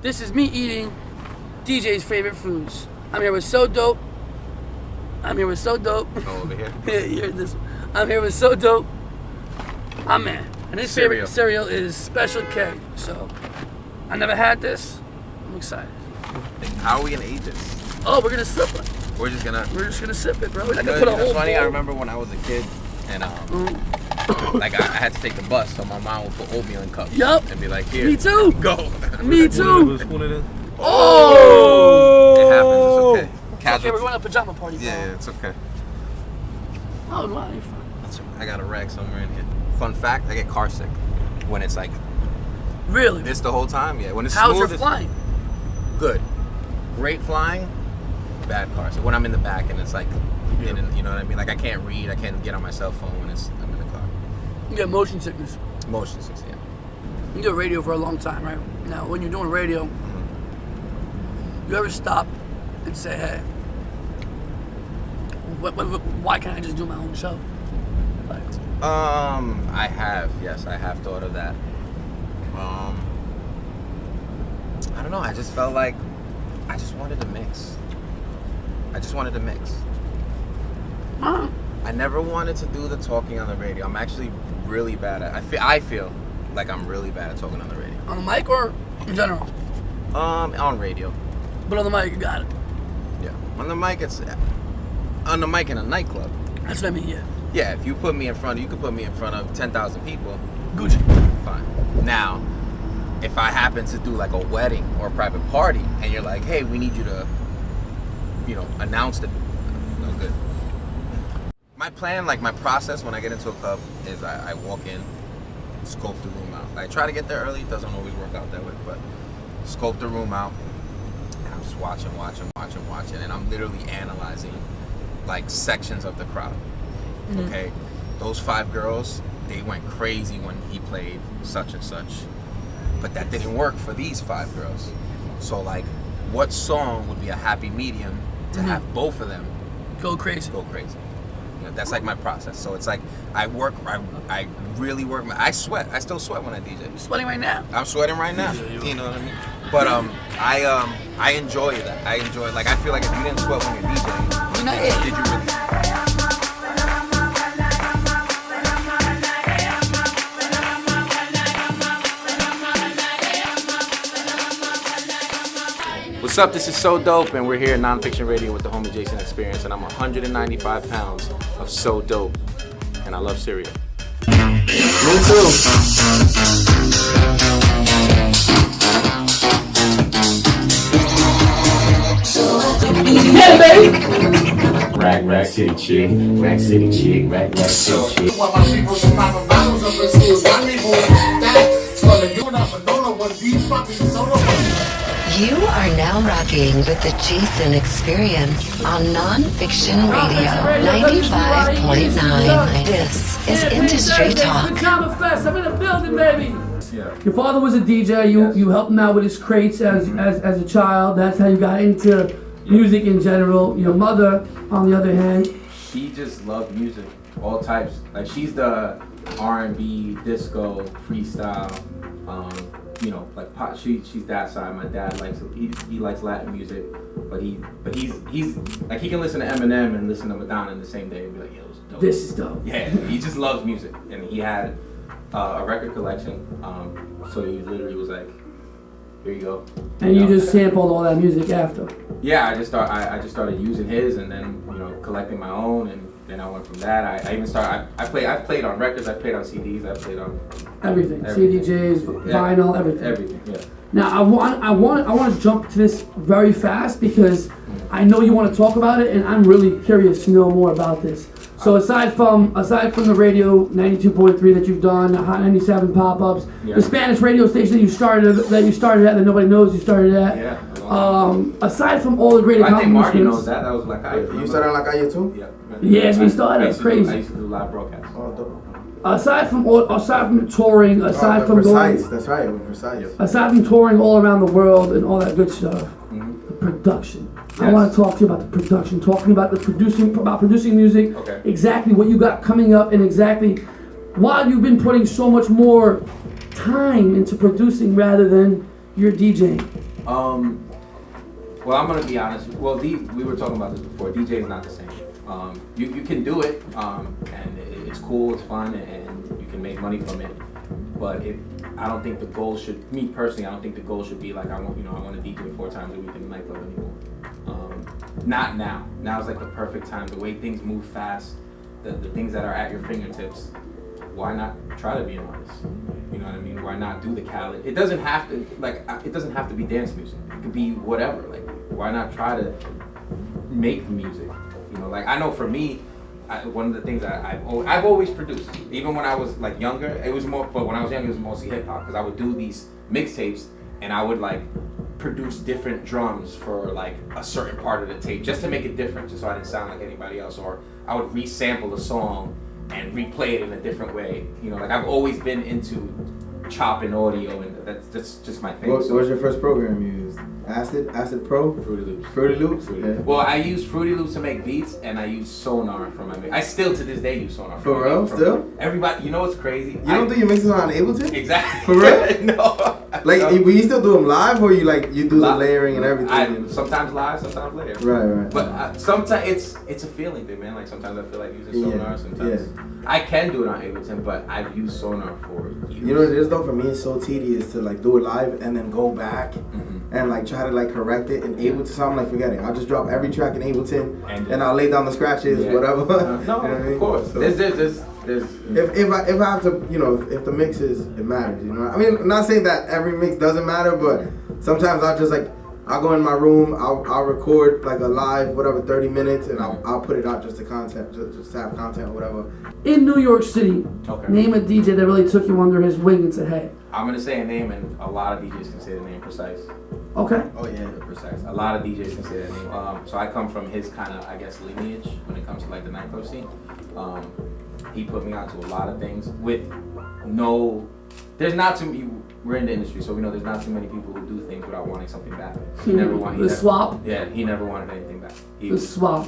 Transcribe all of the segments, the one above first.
This is me eating DJ's favorite foods. I'm here with So Dope. Oh, over here? Yeah, you're this one. I'm here with So Dope. My man. And his favorite cereal is Special K. So, I never had this. I'm excited. How are we gonna eat this? Oh, we're gonna sip it. We're just gonna sip it, bro. We're not gonna put a whole It's funny, bowl. I remember when I was a kid and like I had to take the bus, so my mom would put oatmeal in cups. Yup. And be like, here. Me too. Go. Me too. Oh! It happens, it's okay. Okay, we're going to a pajama party. Yeah, it's okay. Oh, wow, you're fine. I got a rag somewhere in here. Fun fact, I get car sick when it's like really this the whole time. Yeah, when it's how's smooth, your flying? Good, great flying. Bad car sick when I'm in the back and it's like, you know what I mean. Like I can't read, I can't get on my cell phone when I'm in the car. You get motion sickness. Motion sickness, yeah. You do radio for a long time, right? Now, when you're doing radio, you ever stop and say, "Hey, why can't I just do my own show?" Like, I have thought of that. I don't know. I just felt like I just wanted to mix. I never wanted to do the talking on the radio. I'm actually really bad at. I feel like I'm really bad at talking on the radio. on the mic or in general? On radio. But on the mic, you got it. Yeah. On the mic, it's on the mic in a nightclub. That's what I mean. Yeah. Yeah. If you put me in front, you could put me in front of 10,000 people. Gucci. Fine. Now, if I happen to do like a wedding or a private party, and you're like, hey, we need you to, announce the. No good. My plan, like my process when I get into a club is I walk in, scope the room out. I try to get there early. It doesn't always work out that way, but scope the room out, and I'm just watching, and I'm literally analyzing like sections of the crowd. Mm-hmm. Okay, those 5 girls, they went crazy when he played such and such, but that didn't work for these 5 girls. So like, what song would be a happy medium to have both of them go crazy? That's like my process. So it's like I really work. I sweat. I still sweat when I DJ. You're sweating right now. I'm sweating right now. You know what I mean? But I enjoy that. I enjoy it. Like I feel like if you didn't sweat when you're DJing, you're not it. Did you really? What's up? This is So Dope, and we're here at Nonfiction Radio with the homie Jason Experience, and I'm 195 pounds of So Dope, and I love cereal. Me too. Yeah, baby. Rag city chick, rag city chick, rag city chick. You are now rocking with the Jason Experience on Nonfiction Radio 95.9. This is Industry Talk. Pajama Fest. I'm in the building, baby. Yeah. Your father was a DJ. You helped him out with his crates as a child. That's how you got into music in general. Your mother, on the other hand, She just loved music, all types. Like she's the R&B, disco, freestyle. Like pop. She's that side. My dad likes he likes Latin music, but he's like he can listen to Eminem and listen to Madonna in the same day and be like, yo, it's dope. this is dope. Yeah, he just loves music, and he had a record collection. So he literally was like, here you go. And you just sampled all that music after. Yeah, I just started using his, and then collecting my own, and then I went from that. I've played on records, I've played on CDs, I've played on Everything. CDJs, vinyl, everything. Everything, yeah. Now I want to jump to this very fast because I know you want to talk about it, and I'm really curious to know more about this. So aside from the radio 92.3 that you've done, the Hot 97 pop-ups, the Spanish radio station that you started at that nobody knows you started at. Yeah. Aside from all the great accomplishments. I think Marty knows that. That was La Calle. You started La Calle too? Yeah. Yes, we started. That's crazy. I used to do live broadcasts. Oh, dope. Aside from touring, aside from Precise. going, That's right, we're precise. aside from touring all around the world and all that good stuff, the production. I Yes. want to talk to you about the production, talking about producing music, Okay. exactly what you got coming up, and exactly why you've been putting so much more time into producing rather than your DJing. Well, I'm gonna be honest. Well, we were talking about this before. DJ is not the same. You can do it, and it's cool, it's fun, and you can make money from it. But I don't think the goal should. Me personally, I don't think the goal should be like I want to DJ 4 times a week in the nightclub anymore. Not now. Now is like the perfect time. The way things move fast, the things that are at your fingertips. Why not try to be an artist? You know what I mean? Why not do the Khaled? It doesn't have to it doesn't have to be dance music. It could be whatever. Like, why not try to make music? You know, like I know for me, one of the things I've always produced. Even when I was like younger, it was more. But when I was younger, it was mostly hip hop because I would do these mixtapes and I would like produce different drums for like a certain part of the tape just to make it different, just so I didn't sound like anybody else. Or I would resample a song and replay it in a different way. You know, like I've always been into chopping audio, and that's just my thing. What was your first program you used? Acid Pro? Fruity Loops. Fruity Loops? Yeah. Well, I use Fruity Loops to make beats, and I use Sonar for my mix. I still to this day use Sonar. For real? Still? Everybody, you know what's crazy? You don't do your mixes on Ableton? Exactly. For real? No. Like, will you still do them live, or you do the layering and everything? Sometimes live, sometimes later. Right. But sometimes it's a feeling thing, man. Like sometimes I feel like using Sonar. Sometimes I can do it on Ableton, but I've used Sonar for years. You know what it is though? For me, it's so tedious to like do it live and then go back and like try to like correct it in Ableton. So I'm like, forget it. I'll just drop every track in Ableton and I'll lay down the scratches, whatever. No, you know what I mean? Of course. So, there's if I have to, if the mix is, it matters, you know. I mean, I'm not saying that every mix doesn't matter, but sometimes I'll go in my room, I'll record like a live, whatever, 30 minutes, and I'll put it out just to content, just to have content or whatever. In New York City, name a DJ that really took you under his wing and said, hey. I'm gonna say a name, and a lot of DJs can say the name Precise. Okay. Oh yeah, Precise. A lot of DJs can say that name. So I come from his kind of, I guess, lineage when it comes to like the nightclub scene. He put me onto a lot of things with there's not too many, we're in the industry, so we know there's not too many people who do things without wanting something back. He never wanted swap? Yeah, he never wanted anything back. The swap.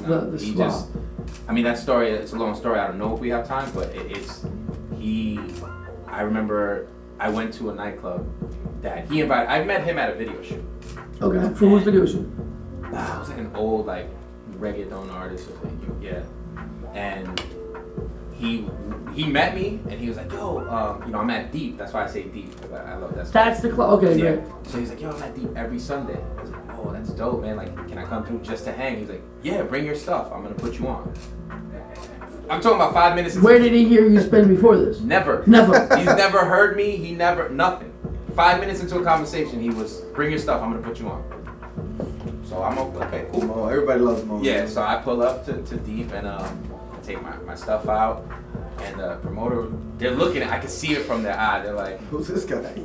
I mean, that story, it's a long story. I don't know if we have time, but I remember I went to a nightclub that he invited. I met him at a video shoot. Okay, for whose video shoot? It was like an old like reggaeton artist or something. Yeah, and he met me and he was like, yo, I'm at Deep. That's why I say Deep, because I love that stuff. That's the club. Okay, yeah. Great. So he's like, yo, I'm at Deep every Sunday. I was like, oh, that's dope, man. Like, can I come through just to hang? He's like, yeah, bring your stuff. I'm gonna put you on. I'm talking about 5 minutes. Where did he hear you spin before this? Never. He's never heard me. Nothing. 5 minutes into a conversation, he was, bring your stuff. I'm gonna put you on. So I'm okay, cool. Mo, everybody loves Mo. Yeah. So I pull up to Deep and take my stuff out, and the promoter, they're looking at, I can see it from their eye, they're like, who's this guy?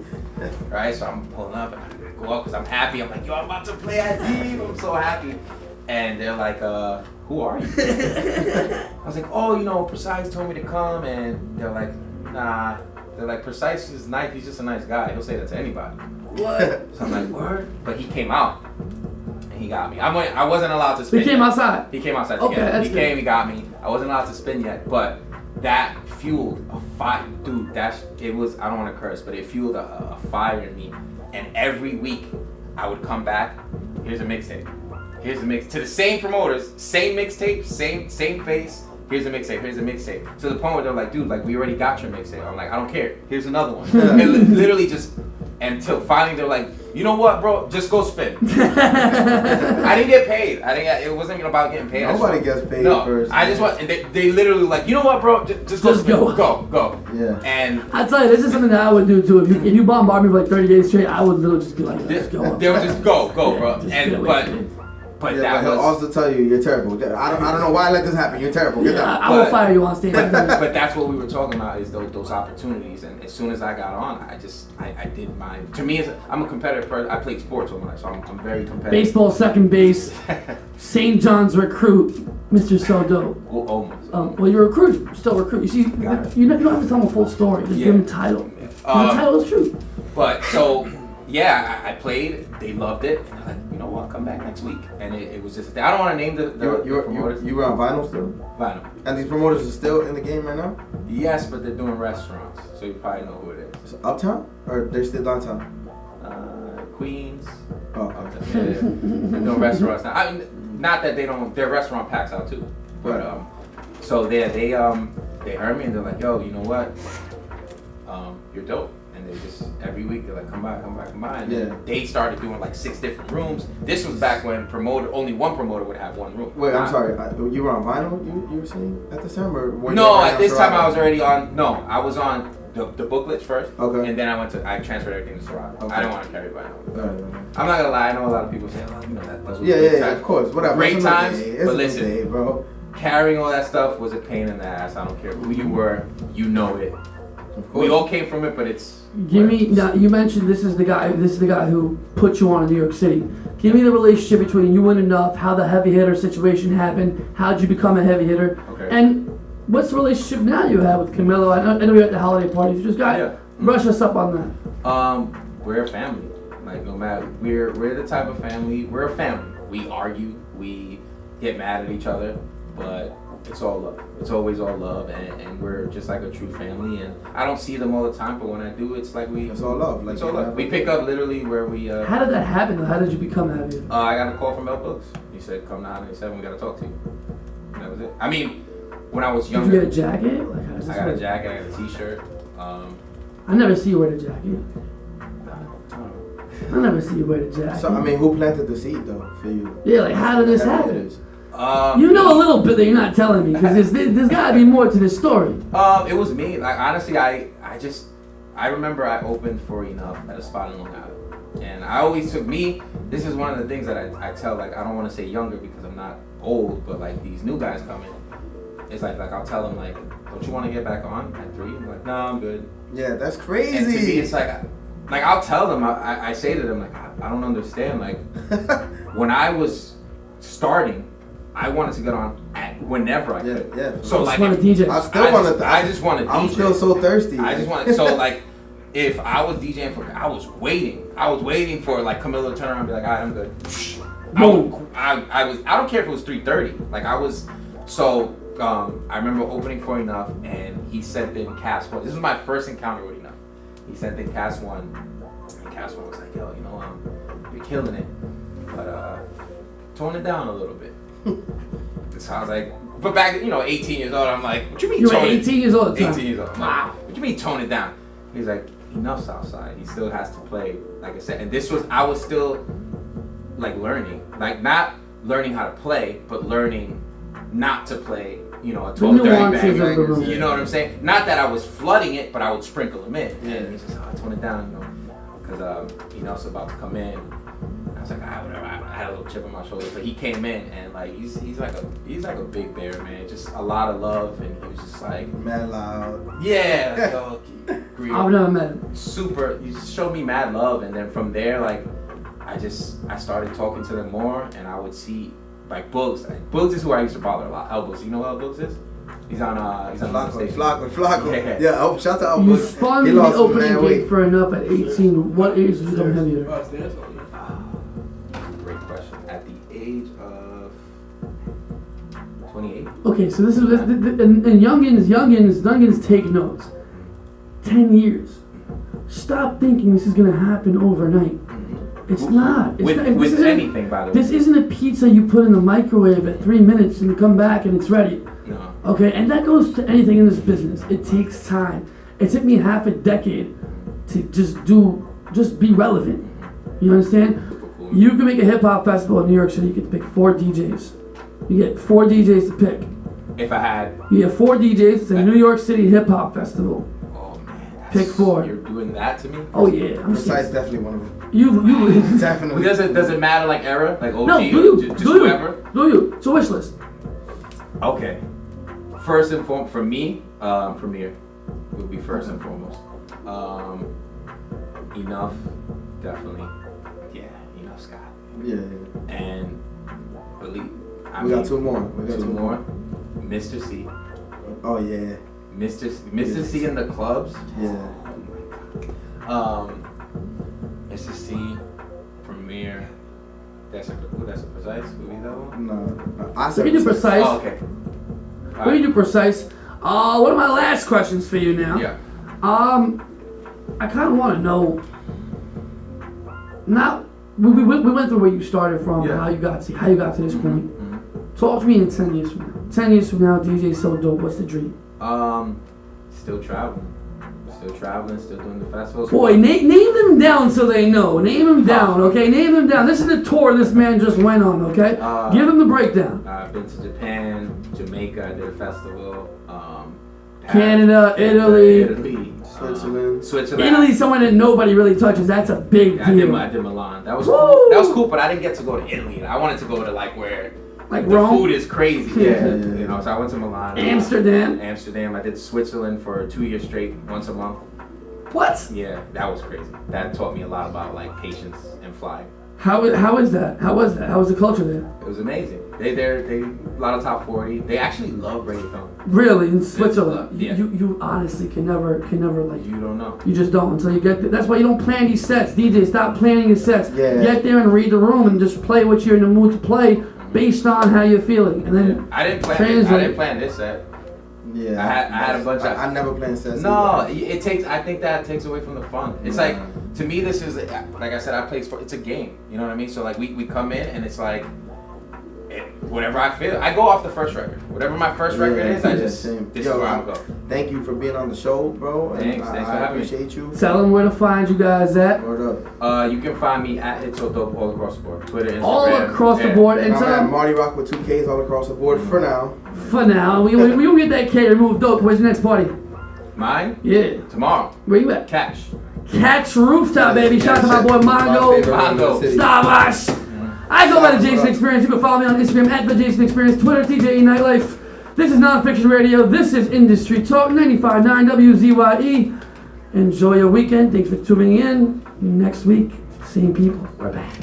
Right, so I'm pulling up and I go up because I'm happy. I'm like, yo, I'm about to play at Deep. I'm so happy. And they're like, who are you? I was like, oh, Precise told me to come. And they're like, nah. They're like, Precise is nice. He's just a nice guy. He'll say that to anybody. What? So I'm like, word? But he came out. He got me. I wasn't allowed to spin. He came outside. He came outside. Okay, together. that's He good. came. He got me. I wasn't allowed to spin yet, but that fueled a fire, dude. It was. I don't want to curse, but it fueled a fire in me. And every week, I would come back. Here's a mixtape. Here's a mix to the same promoters, same mixtape, same face. Here's a mixtape. Here's a mixtape. To the point where they're like, dude, like we already got your mixtape. I'm like, I don't care. Here's another one. And literally just until finally they're like, you know what, bro? Just go spin. I didn't get paid. It wasn't even about getting paid. Nobody gets paid first. I just want. And they literally like, you know what, bro? Just go spin. Go. Yeah. And I tell you, this is something that I would do too. If you bombard me for like 30 days straight, I would literally just be like, just go. They would just go, bro. But yeah, that but he'll also tell you you're terrible. I don't know why I let this happen. You're terrible. Get down. I will fire you on stage. But that's what we were talking about, is those opportunities. And as soon as I got on, I did mine. To me, I'm a competitive person. I played sports all my life, so I'm very competitive. Baseball second base, St. John's recruit, Mr. So Dope. Almost. Well, you're a recruit. You're still a recruit. You see, you don't have to tell them a full story. Just give them a title. The title is true. But so. Yeah, I played. They loved it. And they're like, you know what? Come back next week. And it was just. I don't want to name the promoters. You were on Vinyl still? Vinyl. And these promoters are still in the game right now? Yes, but they're doing restaurants, so you probably know who it is. Uptown, or they're still downtown? Queens. Oh, Yeah, they're doing restaurants now. I mean, not that they don't. Their restaurant packs out too, but so they heard me and they're like, yo, you know what? You're dope. And they just every week they're like, come by. And then they started doing like 6 different rooms. This was back when only one promoter would have one room. Wait, I'm sorry. You were on vinyl? You were saying at this time, or were you No, on at this Serato? time I was already on. No, I was on the booklets first. Okay. And then I transferred everything to Serato. Okay. I didn't want to carry vinyl. Right. I'm not gonna lie. I know a lot of people say, oh, you know that. Those were Yeah, great yeah, times. of course. Whatever. Great It's another times, day. It's but another listen. day, bro. Carrying all that stuff was a pain in the ass. I don't care who you were. You know it. We all came from it, but it's. Give me now. You mentioned this is the guy who put you on in New York City. Give me the relationship between you and Enough. How the heavy hitter situation happened. How'd you become a heavy hitter? Okay. And what's the relationship now you have with Camilo? I know you're at the holiday party. Just brush us up on that. We're a family. Like no matter we're the type of family. We're a family. We argue. We get mad at each other, but it's all love. It's always all love, and we're just like a true family. And I don't see them all the time, but when I do, it's like It's all love. Like it's all love. We pick up literally where we. How did that happen? How did you become heavy? I got a call from Mel Brooks. He said, "Come down and 7. We gotta talk to you." And that was it. I mean, when I was Did younger, you get a jacket? Like, how does this I got work? a jacket. I got a T-shirt. I never see you wear the jacket. I never see you wear the jacket. So I mean, who planted the seed though for you? Yeah, like how did this Heavy happen? hitters. You know a little bit that you're not telling me because there's gotta be more to this story. It was me. Like honestly, I remember I opened for Enough at a spot in Long Island, and I always took me. This is one of the things that I tell, like, I don't want to say younger because I'm not old, but like these new guys coming, it's like I'll tell them like, don't you want to get back on at 3? I'm like, no, I'm good. Yeah, that's crazy. And to me, it's like I'll tell them. I say to them like, I don't understand. Like when I was starting, I wanted to get on whenever I could. Yeah. So I like, just want to DJ. I still want to. I just want to DJ. I'm still so thirsty. I just wanted, so like, if I was DJing for, I was waiting for like Camilo to turn around and be like, all right, I'm good. I don't care if it was 3:30. Like I was, so I remember opening for Enough, and he sent in Cast 1. This was my first encounter with Enough. He sent in Cast 1, and Cast 1 was like, yo, you know, you're killing it, but tone it down a little bit. So I was like, but back, 18 years old, I'm like, what you mean You were tone it? 18 years old at the time. 18 years old. I'm like, Wow. what you mean tone it down? He's like, Enough's outside. He still has to play, like I said. And I was still like learning, like not learning how to play, but learning not to play, a 12:30 nuances of the room. bang. You know what I'm saying? Not that I was flooding it, but I would sprinkle them in. And he says, tone it down, because Enough's about to come in. I was like, whatever. I had a little chip on my shoulder, but he came in and like he's like a big bear, man. Just a lot of love, and he was just like mad loud. Yeah, so, I've never met him. super. You just showed me mad love, and then from there, like I started talking to them more, and I would see like Bugs. Bugs is who I used to bother a lot. Elbows, you know what Bugs is? He's on Flacco. Yeah. Yeah. Oh, shout out You Elbows. spun He the lost opening man gig weight. for Enough at 18. What age did you become heavy hitter? Great question. At the age of 28. Okay, so this is and youngins take notes. 10 years. Stop thinking this is gonna happen overnight. It's not. With anything, by the way. This isn't a pizza you put in the microwave at 3 minutes and come back and it's ready. No. Okay, and that goes to anything in this business. It takes time. It took me half a decade to just be relevant. You understand? You can make a hip hop festival in New York City. You get to pick 4 DJs. You get 4 DJs to pick. If I had. You get 4 DJs. It's a New York City hip hop festival. Oh man. Pick 4. You're doing that to me? Oh yeah. Precise, definitely one of them. You Definitely. Does it matter like era, like OG, no. or Do you? just Do you? whoever? Do you? It's a wish list. Okay. First and foremost, for me, Premier would be first and foremost. Enough, definitely. Yeah, Enough Scott. Yeah. And believe. We got 2 more. We got 2 more. Mr. C. Oh yeah. Mr. C in the clubs. Yeah. Oh my God. Mr. C, Premier. That's a precise. Would be that one? No. I We said can do precise. Oh, okay. We can do precise. One of my last questions for you now. Yeah. I kind of want to know, not we went through where you started from, Yeah. how you got to this point. Talk to me in 10 years from now. 10 years from now, DJ So Dope. What's the dream? Still traveling, still doing the festivals. Boy, name them down so they know. Name them down, okay? Name them down. This is the tour this man just went on, okay? Give them the breakdown. I've been to Japan, Jamaica. I did a festival. Canada, Italy. Switzerland. Italy's somewhere that nobody really touches. That's a big deal. I did Milan. That was Woo! cool. That was cool, but I didn't get to go to Italy. I wanted to go to like where Like the Rome? food is crazy. Yeah. You know, so I went to Milan. Amsterdam. I did Switzerland for 2 years straight, once a month. What? Yeah, that was crazy. That taught me a lot about like patience and flying. How is that? How was that? How was the culture there? It was amazing. They a lot of top 40. They actually love reggaeton. Really, in Switzerland, Yeah. you honestly can never like. You don't know. You just don't until you get there. That's why you don't plan these sets. DJ, stop planning your sets. Yeah. Get there and read the room and just play what you're in the mood to play based on how you're feeling. And then I didn't plan this set. Yeah. I had a bunch of. I never planned sets. No, either. it takes. I think that takes away from the fun. It's like, to me, this is like I said. I play sport. It's a game. You know what I mean? So like we come in and it's like, whatever I feel. I go off the first record. Whatever my first record is, I just this is where I'm going. Thank you for being on the show, bro. Thanks for having me. I appreciate you. tell them where to find you guys at. Word up. You can find me at It's So Dope all across the board. Twitter, Instagram. All across the board. And My tell man them, Marty Rock with 2 Ks all across the board for now. for now, we gonna get that K removed. Dope. Where's your next party? Mine? Yeah. Tomorrow. Where you at? Cash. Catch Rooftop, baby. Shout out to my boy Mongo. Stabash. I go by the Jason Experience. You can follow me on Instagram at the Jason Experience, Twitter, TJE Nightlife. This is Nonfiction Radio. This is Industry Talk 95.9 WZYE. Enjoy your weekend. Thanks for tuning in. Next week, same people. We're back.